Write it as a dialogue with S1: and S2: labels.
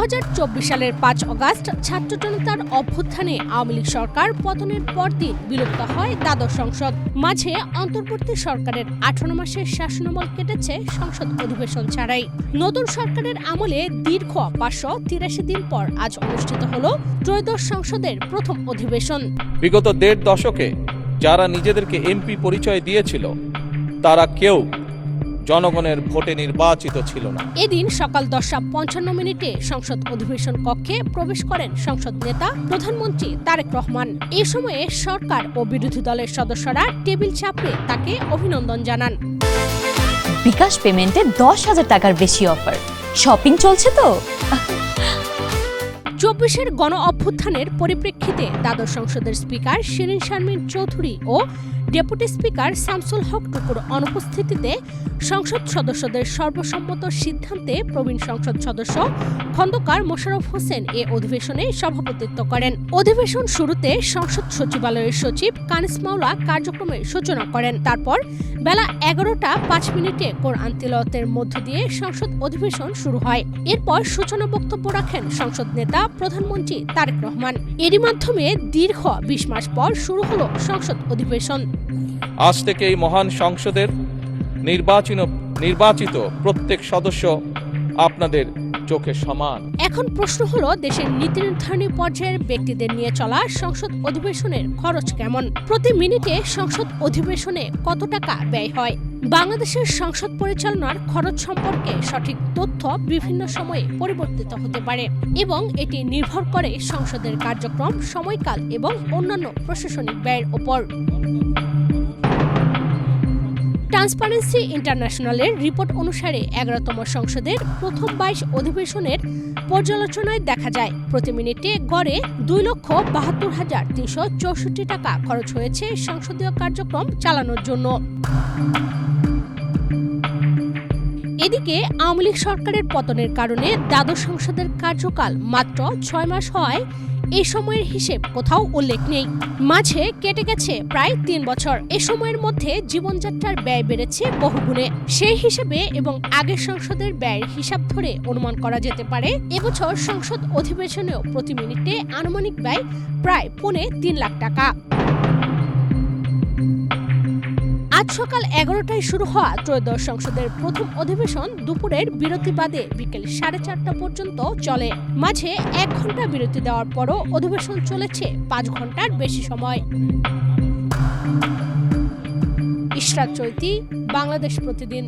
S1: 2024 সালের 5 অগাস্ট ছাত্র জনতার অভ্যুত্থানে আওয়ামী লীগ সরকার পতনের পরদিন বিলুপ্ত হয় দ্বাদশ সংসদ। মাঝে অন্তর্বর্তী সরকারের 18 মাসের শাসনামল কেটেছে সংসদ অধিবেশন ছাড়াই। নতুন সরকারের আমলে দীর্ঘ 583 দিন পর আজ অনুষ্ঠিত হল ত্রয়োদশ সংসদের প্রথম অধিবেশন।
S2: বিগত 1.5 দশকে যারা নিজেদেরকে এমপি পরিচয় দিয়েছিল তারা কেউ জনগণের ভোটে নির্বাচিত ছিল না।
S1: এদিন সকাল 10:55 সংসদ অধিবেশন কক্ষে প্রবেশ করেন সংসদ নেতা প্রধানমন্ত্রী তারেক রহমান। এ সময়ে সরকার ও বিরোধী দলের সদস্যরা টেবিল চাপড়ে তাকে অভিনন্দন জানান।
S3: বিকাশ পেমেন্টে 10,000 টাকার বেশি অফার, শপিং চলছে তো।
S1: 24-এর গণ অভ্যুত্থানের পরিপ্রেক্ষিতে দ্বাদশ সংসদের স্পিকার শিরীন শারমিন চৌধুরী ও ডেপুটি স্পিকার শামসুল হক টুকুর অনুপস্থিতিতে সংসদ সদস্যদের সর্বসম্মত সিদ্ধান্তে প্রবীণ সংসদ সদস্য খন্দকার মোশাররফ হোসেন এ অধিবেশনে সভাপতিত্ব করেন। অধিবেশন শুরুতে সংসদ সচিবালয়ের সচিব কানিস মাওলা কার্যক্রমের সূচনা করেন। তারপর বেলা 11:05 কোরআন তিলাওয়াতের মধ্য দিয়ে সংসদ অধিবেশন শুরু হয়। এরপর সূচনা বক্তব্য রাখেন সংসদ নেতা প্রধানমন্ত্রী তারেক রহমান। এরই মাধ্যমে দীর্ঘ 20 মাস পর শুরু হলো সংসদ অধিবেশন।
S2: আজ থেকে এই মহান সংসদের নির্বাচিত প্রত্যেক সদস্য আপনাদের চোখে সমান।
S1: এখন প্রশ্ন হলো, দেশের নীতি নির্ধারণী পর্যায়ের ব্যক্তিদের নিয়ে চলা সংসদ অধিবেশনের খরচ কেমন? প্রতি মিনিটে সংসদ অধিবেশনে কত টাকা ব্যয় হয়? বাংলাদেশের সংসদ পরিচালনার খরচ সম্পর্কে সঠিক তথ্য বিভিন্ন সময়ে পরিবর্তিত হতে পারে এবং এটি নির্ভর করে সংসদের কার্যক্রম, সময়কাল এবং অন্যান্য প্রশাসনিক ব্যয়ের উপর। ট্রান্সপারেন্সি ইন্টারন্যাশনালের রিপোর্ট অনুসারে 11তম সংসদের প্রথম 22 অধিবেশনের পর্যালোচনায় দেখা যায় প্রতি মিনিটে গড়ে 2,72,364 টাকা খরচ হয়েছে সংসদীয় কার্যক্রম চালানোর জন্য। এদিকে আওয়ামী লীগ সরকারের পতনের কারণে দ্বাদশ সংসদের কার্যকাল মাত্র 6 মাস হওয়ায় এই সময়ের হিসেব কোথাও উল্লেখ নেই। মাঝে কেটে গেছে প্রায় 3 বছর। এ সময়ের মধ্যে জীবনযাত্রার ব্যয় বেড়েছে বহুগুণে। সেই হিসেবে এবং আগের সংসদের ব্যয়ের হিসাব ধরে অনুমান করা যেতে পারে এবছর সংসদ অধিবেশনেও প্রতি মিনিটে আনুমানিক ব্যয় প্রায় 3.5 লাখ টাকা। আজ সকাল 11টায় শুরু হওয়া ত্রয়োদশ সংসদের প্রথম অধিবেশন দুপুরের বিরতি বাদে বিকেল 4:30 পর্যন্ত চলে। মাঝে 1 ঘন্টা বিরতি দেওয়ার পরও অধিবেশন চলেছে 5 ঘন্টার বেশি সময়। ইশরাত চৈতি, বাংলাদেশ প্রতিদিন।